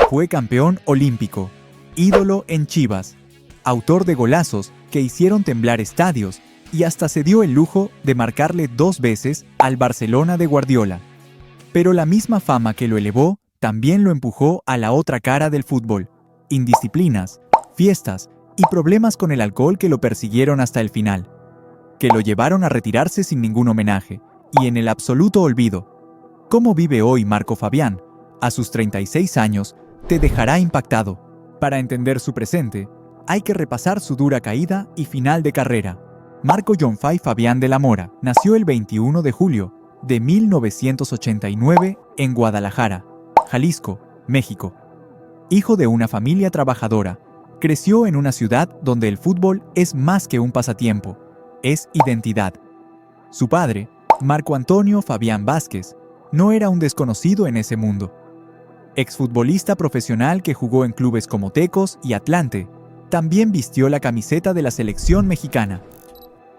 Fue campeón olímpico, ídolo en Chivas, autor de golazos que hicieron temblar estadios y hasta se dio el lujo de marcarle 2 veces al Barcelona de Guardiola. Pero la misma fama que lo elevó también lo empujó a la otra cara del fútbol: indisciplinas, fiestas y problemas con el alcohol que lo persiguieron hasta el final, que lo llevaron a retirarse sin ningún homenaje y en el absoluto olvido. ¿Cómo vive hoy Marco Fabián? A sus 36 años, te dejará impactado. Para entender su presente, hay que repasar su dura caída y final de carrera. Marco Jonfai Fabián de la Mora nació el 21 de julio de 1989 en Guadalajara, Jalisco, México. Hijo de una familia trabajadora, creció en una ciudad donde el fútbol es más que un pasatiempo, es identidad. Su padre, Marco Antonio Fabián Vázquez, no era un desconocido en ese mundo. Exfutbolista profesional que jugó en clubes como Tecos y Atlante, también vistió la camiseta de la selección mexicana.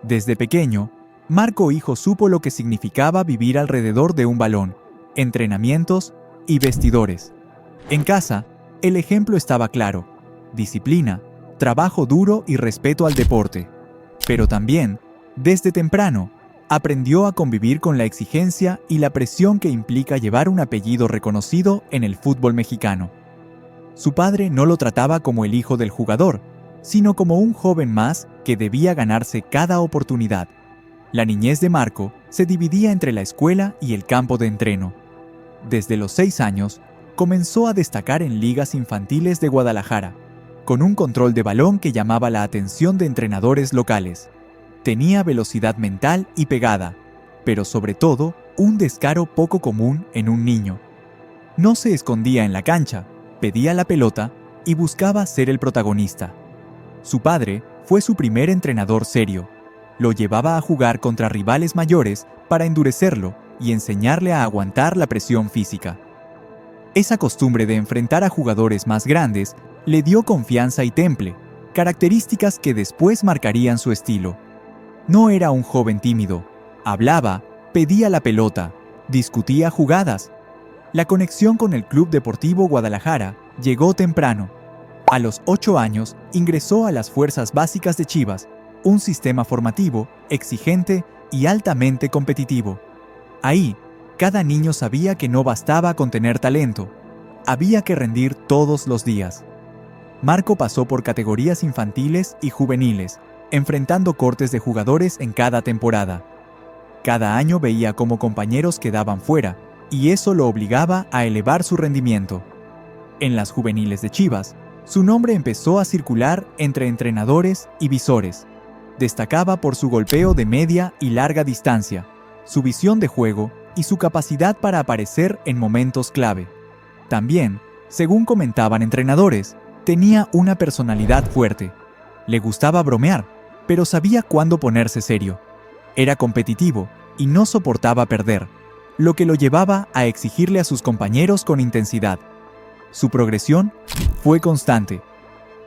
Desde pequeño, Marco hijo supo lo que significaba vivir alrededor de un balón, entrenamientos y vestidores. En casa, el ejemplo estaba claro: disciplina, trabajo duro y respeto al deporte. Pero también, desde temprano, aprendió a convivir con la exigencia y la presión que implica llevar un apellido reconocido en el fútbol mexicano. Su padre no lo trataba como el hijo del jugador, sino como un joven más que debía ganarse cada oportunidad. La niñez de Marco se dividía entre la escuela y el campo de entreno. Desde los 6 años, comenzó a destacar en ligas infantiles de Guadalajara, con un control de balón que llamaba la atención de entrenadores locales. Tenía velocidad mental y pegada, pero sobre todo, un descaro poco común en un niño. No se escondía en la cancha, pedía la pelota y buscaba ser el protagonista. Su padre fue su primer entrenador serio. Lo llevaba a jugar contra rivales mayores para endurecerlo y enseñarle a aguantar la presión física. Esa costumbre de enfrentar a jugadores más grandes le dio confianza y temple, características que después marcarían su estilo. No era un joven tímido, hablaba, pedía la pelota, discutía jugadas. La conexión con el Club Deportivo Guadalajara llegó temprano. A los 8 años ingresó a las Fuerzas Básicas de Chivas, un sistema formativo, exigente y altamente competitivo. Ahí, cada niño sabía que no bastaba con tener talento, había que rendir todos los días. Marco pasó por categorías infantiles y juveniles, enfrentando cortes de jugadores en cada temporada. Cada año veía cómo compañeros quedaban fuera, y eso lo obligaba a elevar su rendimiento. En las juveniles de Chivas, su nombre empezó a circular entre entrenadores y visores. Destacaba por su golpeo de media y larga distancia, su visión de juego y su capacidad para aparecer en momentos clave. También, según comentaban entrenadores, tenía una personalidad fuerte. Le gustaba bromear, pero sabía cuándo ponerse serio. Era competitivo y no soportaba perder, lo que lo llevaba a exigirle a sus compañeros con intensidad. Su progresión fue constante.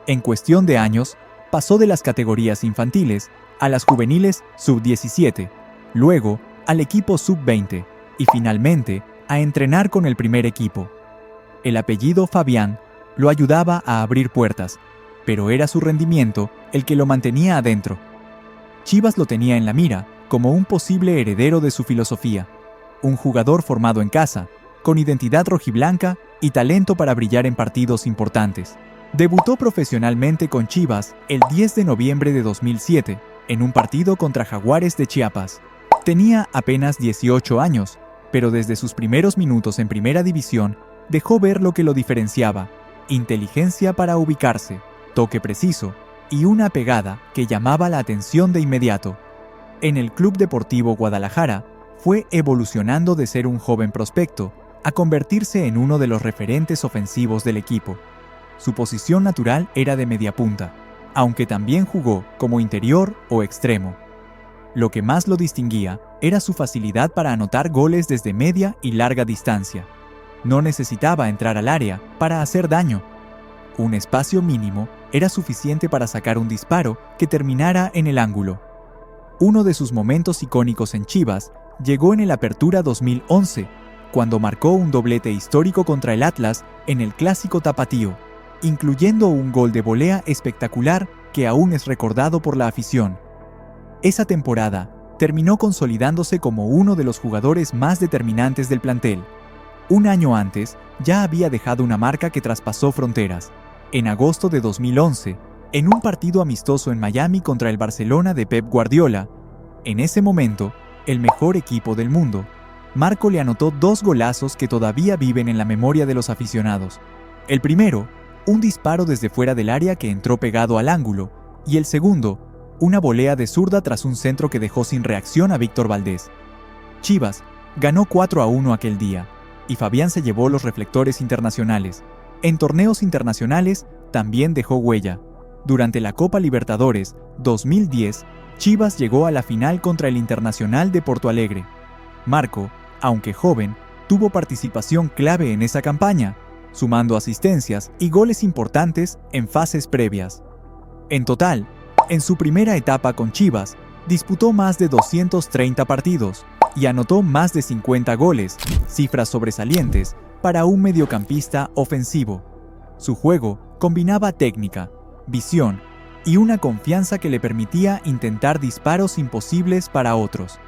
En cuestión de años, pasó de las categorías infantiles a las juveniles sub-17, luego al equipo sub-20 y finalmente a entrenar con el primer equipo. El apellido Fabián lo ayudaba a abrir puertas, pero era su rendimiento el que lo mantenía adentro. Chivas lo tenía en la mira como un posible heredero de su filosofía, un jugador formado en casa, con identidad rojiblanca y talento para brillar en partidos importantes. Debutó profesionalmente con Chivas el 10 de noviembre de 2007, en un partido contra Jaguares de Chiapas. Tenía apenas 18 años, pero desde sus primeros minutos en Primera División dejó ver lo que lo diferenciaba: inteligencia para ubicarse, toque preciso y una pegada que llamaba la atención de inmediato. En el Club Deportivo Guadalajara fue evolucionando de ser un joven prospecto a convertirse en uno de los referentes ofensivos del equipo. Su posición natural era de mediapunta, aunque también jugó como interior o extremo. Lo que más lo distinguía era su facilidad para anotar goles desde media y larga distancia. No necesitaba entrar al área para hacer daño. Un espacio mínimo era suficiente para sacar un disparo que terminara en el ángulo. Uno de sus momentos icónicos en Chivas llegó en el Apertura 2011, cuando marcó un doblete histórico contra el Atlas en el Clásico Tapatío, incluyendo un gol de volea espectacular que aún es recordado por la afición. Esa temporada terminó consolidándose como uno de los jugadores más determinantes del plantel. Un año antes, ya había dejado una marca que traspasó fronteras. En agosto de 2011, en un partido amistoso en Miami contra el Barcelona de Pep Guardiola, en ese momento, el mejor equipo del mundo, Marco le anotó 2 golazos que todavía viven en la memoria de los aficionados. El primero, un disparo desde fuera del área que entró pegado al ángulo, y el segundo, una volea de zurda tras un centro que dejó sin reacción a Víctor Valdés. Chivas ganó 4-1 aquel día, y Fabián se llevó los reflectores internacionales. En torneos internacionales también dejó huella. Durante la Copa Libertadores 2010, Chivas llegó a la final contra el Internacional de Porto Alegre. Marco, aunque joven, tuvo participación clave en esa campaña, sumando asistencias y goles importantes en fases previas. En total, en su primera etapa con Chivas, disputó más de 230 partidos y anotó más de 50 goles, cifras sobresalientes para un mediocampista ofensivo. Su juego combinaba técnica, visión y una confianza que le permitía intentar disparos imposibles para otros.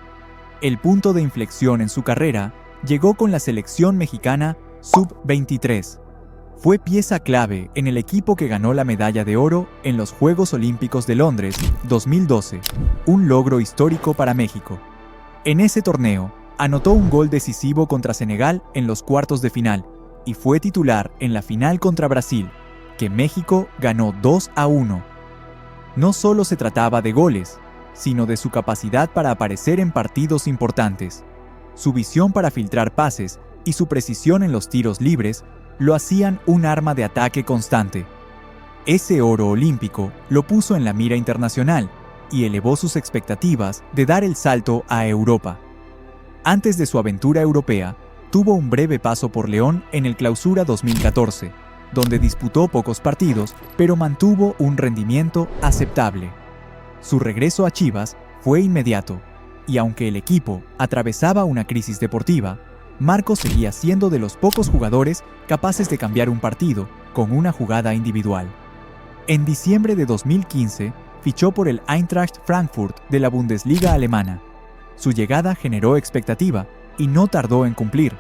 El punto de inflexión en su carrera llegó con la selección mexicana Sub-23. Fue pieza clave en el equipo que ganó la medalla de oro en los Juegos Olímpicos de Londres 2012, un logro histórico para México. En ese torneo, anotó un gol decisivo contra Senegal en los cuartos de final y fue titular en la final contra Brasil, que México ganó 2-1. No solo se trataba de goles, sino de su capacidad para aparecer en partidos importantes. Su visión para filtrar pases y su precisión en los tiros libres lo hacían un arma de ataque constante. Ese oro olímpico lo puso en la mira internacional y elevó sus expectativas de dar el salto a Europa. Antes de su aventura europea, tuvo un breve paso por León en el Clausura 2014, donde disputó pocos partidos, pero mantuvo un rendimiento aceptable. Su regreso a Chivas fue inmediato, y aunque el equipo atravesaba una crisis deportiva, Marco seguía siendo de los pocos jugadores capaces de cambiar un partido con una jugada individual. En diciembre de 2015, fichó por el Eintracht Frankfurt de la Bundesliga alemana. Su llegada generó expectativa y no tardó en cumplir.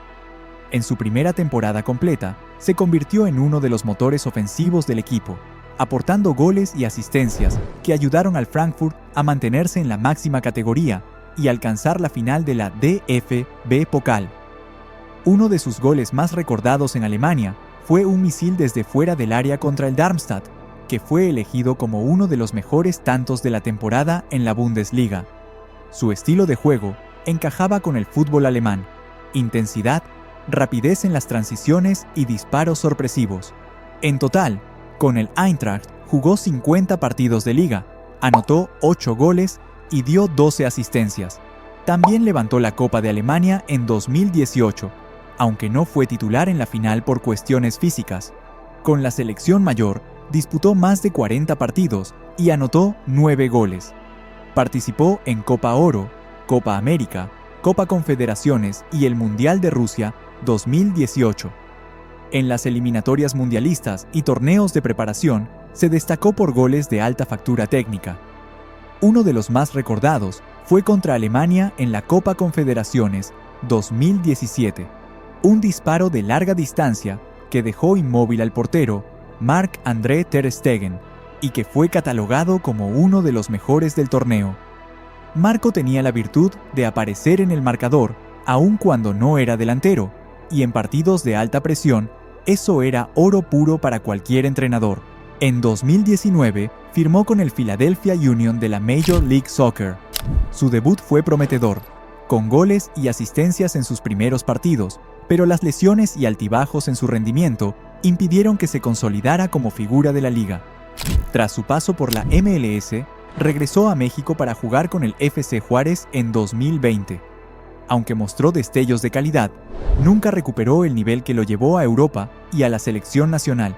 En su primera temporada completa, se convirtió en uno de los motores ofensivos del equipo, aportando goles y asistencias que ayudaron al Frankfurt a mantenerse en la máxima categoría y alcanzar la final de la DFB Pokal. Uno de sus goles más recordados en Alemania fue un misil desde fuera del área contra el Darmstadt, que fue elegido como uno de los mejores tantos de la temporada en la Bundesliga. Su estilo de juego encajaba con el fútbol alemán: intensidad, rapidez en las transiciones y disparos sorpresivos. En total, con el Eintracht jugó 50 partidos de liga, anotó 8 goles y dio 12 asistencias. También levantó la Copa de Alemania en 2018, aunque no fue titular en la final por cuestiones físicas. Con la selección mayor, disputó más de 40 partidos y anotó 9 goles. Participó en Copa Oro, Copa América, Copa Confederaciones y el Mundial de Rusia 2018. En las eliminatorias mundialistas y torneos de preparación, se destacó por goles de alta factura técnica. Uno de los más recordados fue contra Alemania en la Copa Confederaciones 2017. Un disparo de larga distancia que dejó inmóvil al portero Marc-André ter Stegen y que fue catalogado como uno de los mejores del torneo. Marco tenía la virtud de aparecer en el marcador aun cuando no era delantero, y en partidos de alta presión, eso era oro puro para cualquier entrenador. En 2019 firmó con el Philadelphia Union de la Major League Soccer. Su debut fue prometedor, con goles y asistencias en sus primeros partidos, pero las lesiones y altibajos en su rendimiento impidieron que se consolidara como figura de la liga. Tras su paso por la MLS, regresó a México para jugar con el FC Juárez en 2020. Aunque mostró destellos de calidad, nunca recuperó el nivel que lo llevó a Europa y a la selección nacional.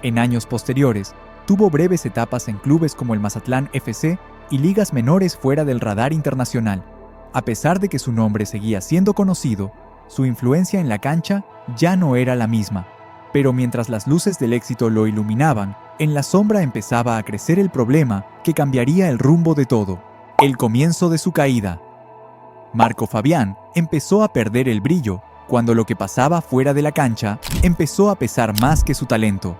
En años posteriores, tuvo breves etapas en clubes como el Mazatlán FC y ligas menores fuera del radar internacional. A pesar de que su nombre seguía siendo conocido, Su influencia en la cancha ya no era la misma, pero mientras las luces del éxito lo iluminaban, en la sombra empezaba a crecer el problema que cambiaría el rumbo de todo: el comienzo de su caída. Marco Fabián empezó a perder el brillo cuando lo que pasaba fuera de la cancha empezó a pesar más que su talento.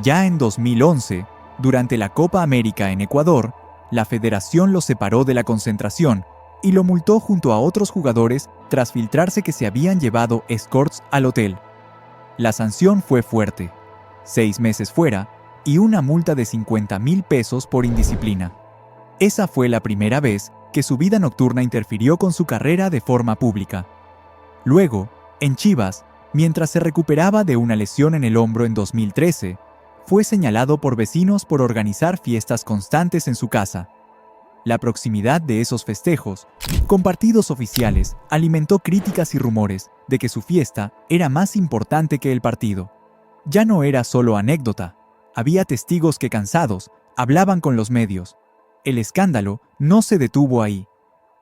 Ya en 2011, durante la Copa América en Ecuador, la federación lo separó de la concentración y lo multó junto a otros jugadores tras filtrarse que se habían llevado escorts al hotel. La sanción fue fuerte: 6 meses fuera y una multa de 50,000 pesos por indisciplina. Esa fue la primera vez que su vida nocturna interfirió con su carrera de forma pública. Luego, en Chivas, mientras se recuperaba de una lesión en el hombro en 2013, fue señalado por vecinos por organizar fiestas constantes en su casa. La proximidad de esos festejos, con partidos oficiales, alimentó críticas y rumores de que su fiesta era más importante que el partido. Ya no era solo anécdota, había testigos que, cansados, hablaban con los medios. El escándalo no se detuvo ahí.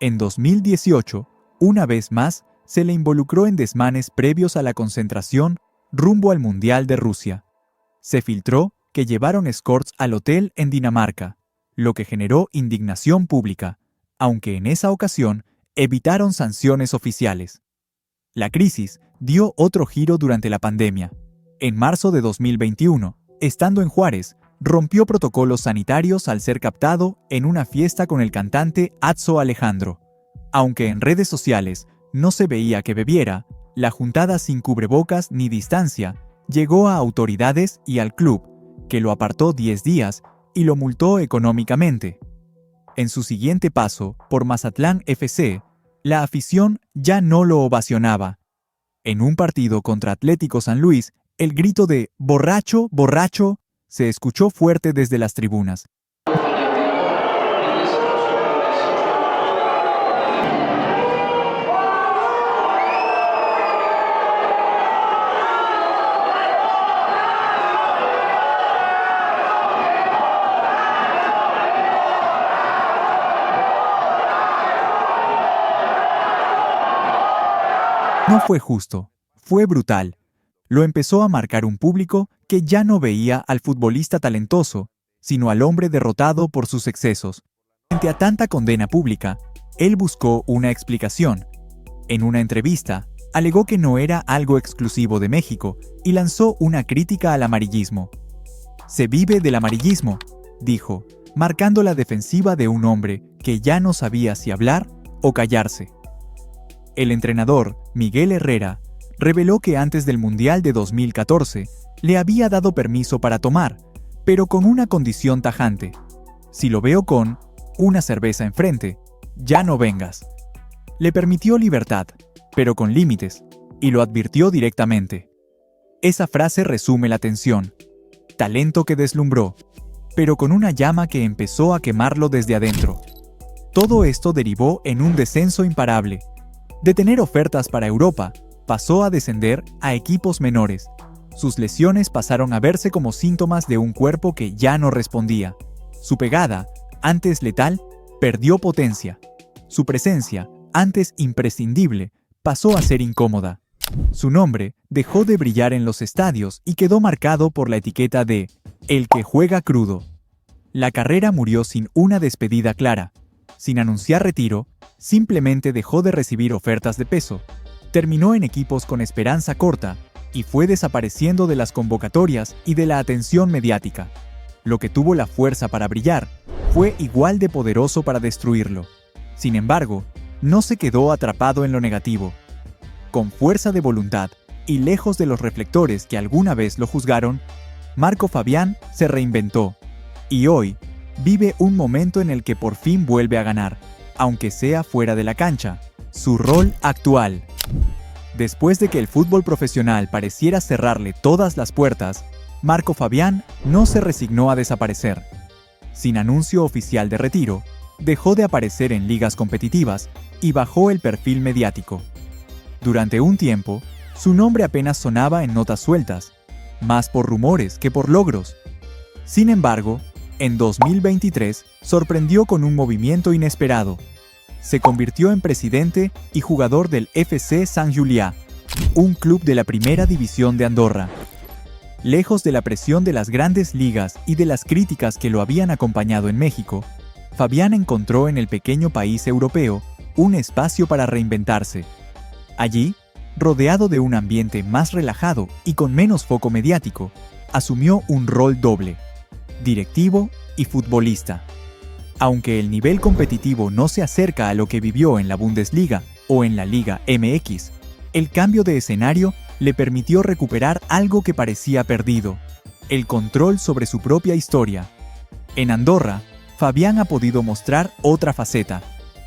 En 2018, una vez más, se le involucró en desmanes previos a la concentración rumbo al Mundial de Rusia. Se filtró que llevaron escorts al hotel en Dinamarca, lo que generó indignación pública, aunque en esa ocasión evitaron sanciones oficiales. La crisis dio otro giro durante la pandemia. En marzo de 2021, estando en Juárez, rompió protocolos sanitarios al ser captado en una fiesta con el cantante Atzo Alejandro. Aunque en redes sociales no se veía que bebiera, la juntada sin cubrebocas ni distancia llegó a autoridades y al club, que lo apartó 10 días y lo multó económicamente. En su siguiente paso por Mazatlán FC, la afición ya no lo ovacionaba. En un partido contra Atlético San Luis, el grito de "borracho, borracho" se escuchó fuerte desde las tribunas. No fue justo, fue brutal. Lo empezó a marcar un público que ya no veía al futbolista talentoso, sino al hombre derrotado por sus excesos. Frente a tanta condena pública, él buscó una explicación. En una entrevista, alegó que no era algo exclusivo de México y lanzó una crítica al amarillismo. "Se vive del amarillismo", dijo, marcando la defensiva de un hombre que ya no sabía si hablar o callarse. El entrenador, Miguel Herrera, reveló que antes del Mundial de 2014 le había dado permiso para tomar, pero con una condición tajante: "Si lo veo con una cerveza enfrente, ya no vengas". Le permitió libertad, pero con límites, y lo advirtió directamente. Esa frase resume la tensión: talento que deslumbró, pero con una llama que empezó a quemarlo desde adentro. Todo esto derivó en un descenso imparable. De tener ofertas para Europa, pasó a descender a equipos menores. Sus lesiones pasaron a verse como síntomas de un cuerpo que ya no respondía. Su pegada, antes letal, perdió potencia. Su presencia, antes imprescindible, pasó a ser incómoda. Su nombre dejó de brillar en los estadios y quedó marcado por la etiqueta de "el que juega crudo". La carrera murió sin una despedida clara. Sin anunciar retiro, simplemente dejó de recibir ofertas de peso. Terminó en equipos con esperanza corta y fue desapareciendo de las convocatorias y de la atención mediática. Lo que tuvo la fuerza para brillar fue igual de poderoso para destruirlo. Sin embargo, no se quedó atrapado en lo negativo. Con fuerza de voluntad y lejos de los reflectores que alguna vez lo juzgaron, Marco Fabián se reinventó y hoy vive un momento en el que por fin vuelve a ganar, aunque sea fuera de la cancha, su rol actual. Después de que el fútbol profesional pareciera cerrarle todas las puertas, Marco Fabián no se resignó a desaparecer. Sin anuncio oficial de retiro, dejó de aparecer en ligas competitivas y bajó el perfil mediático. Durante un tiempo, su nombre apenas sonaba en notas sueltas, más por rumores que por logros. Sin embargo, en 2023 sorprendió con un movimiento inesperado. se convirtió en presidente y jugador del FC Sant Julià, un club de la primera división de Andorra. Lejos de la presión de las grandes ligas y de las críticas que lo habían acompañado en México, Fabián encontró en el pequeño país europeo un espacio para reinventarse. Allí, rodeado de un ambiente más relajado y con menos foco mediático, asumió un rol doble: directivo y futbolista. Aunque el nivel competitivo no se acerca a lo que vivió en la Bundesliga o en la Liga MX, el cambio de escenario le permitió recuperar algo que parecía perdido: el control sobre su propia historia. En Andorra, Fabián ha podido mostrar otra faceta.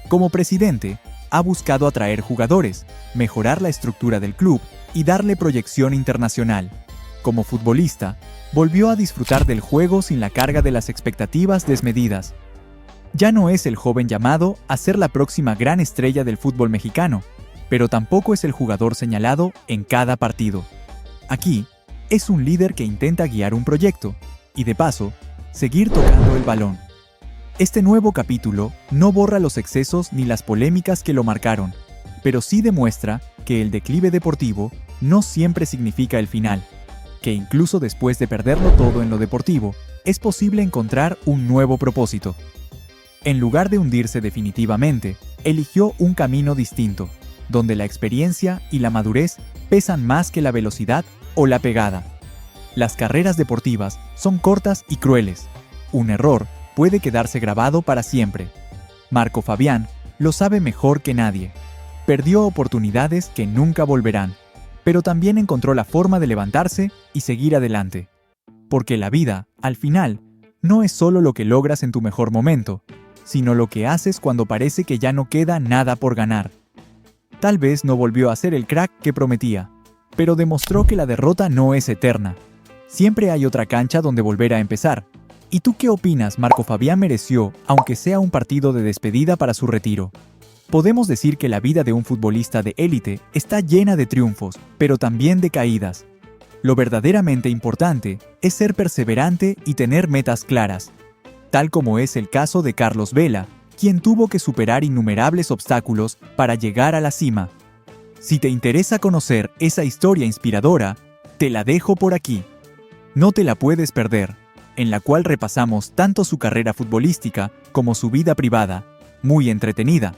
Como presidente, ha buscado atraer jugadores, mejorar la estructura del club y darle proyección internacional. Como futbolista, volvió a disfrutar del juego sin la carga de las expectativas desmedidas. Ya no es el joven llamado a ser la próxima gran estrella del fútbol mexicano, pero tampoco es el jugador señalado en cada partido. Aquí, es un líder que intenta guiar un proyecto y, de paso, seguir tocando el balón. Este nuevo capítulo no borra los excesos ni las polémicas que lo marcaron, pero sí demuestra que el declive deportivo no siempre significa el final, que incluso después de perderlo todo en lo deportivo, es posible encontrar un nuevo propósito. En lugar de hundirse definitivamente, eligió un camino distinto, donde la experiencia y la madurez pesan más que la velocidad o la pegada. Las carreras deportivas son cortas y crueles. Un error puede quedarse grabado para siempre. Marco Fabián lo sabe mejor que nadie. Perdió oportunidades que nunca volverán, pero también encontró la forma de levantarse y seguir adelante. Porque la vida, al final, no es solo lo que logras en tu mejor momento, sino lo que haces cuando parece que ya no queda nada por ganar. Tal vez no volvió a ser el crack que prometía, pero demostró que la derrota no es eterna. Siempre hay otra cancha donde volver a empezar. ¿Y tú qué opinas? ¿Marco Fabián mereció, aunque sea un partido de despedida para su retiro? Podemos decir que la vida de un futbolista de élite está llena de triunfos, pero también de caídas. Lo verdaderamente importante es ser perseverante y tener metas claras, tal como es el caso de Carlos Vela, quien tuvo que superar innumerables obstáculos para llegar a la cima. Si te interesa conocer esa historia inspiradora, te la dejo por aquí. No te la puedes perder, en la cual repasamos tanto su carrera futbolística como su vida privada, muy entretenida.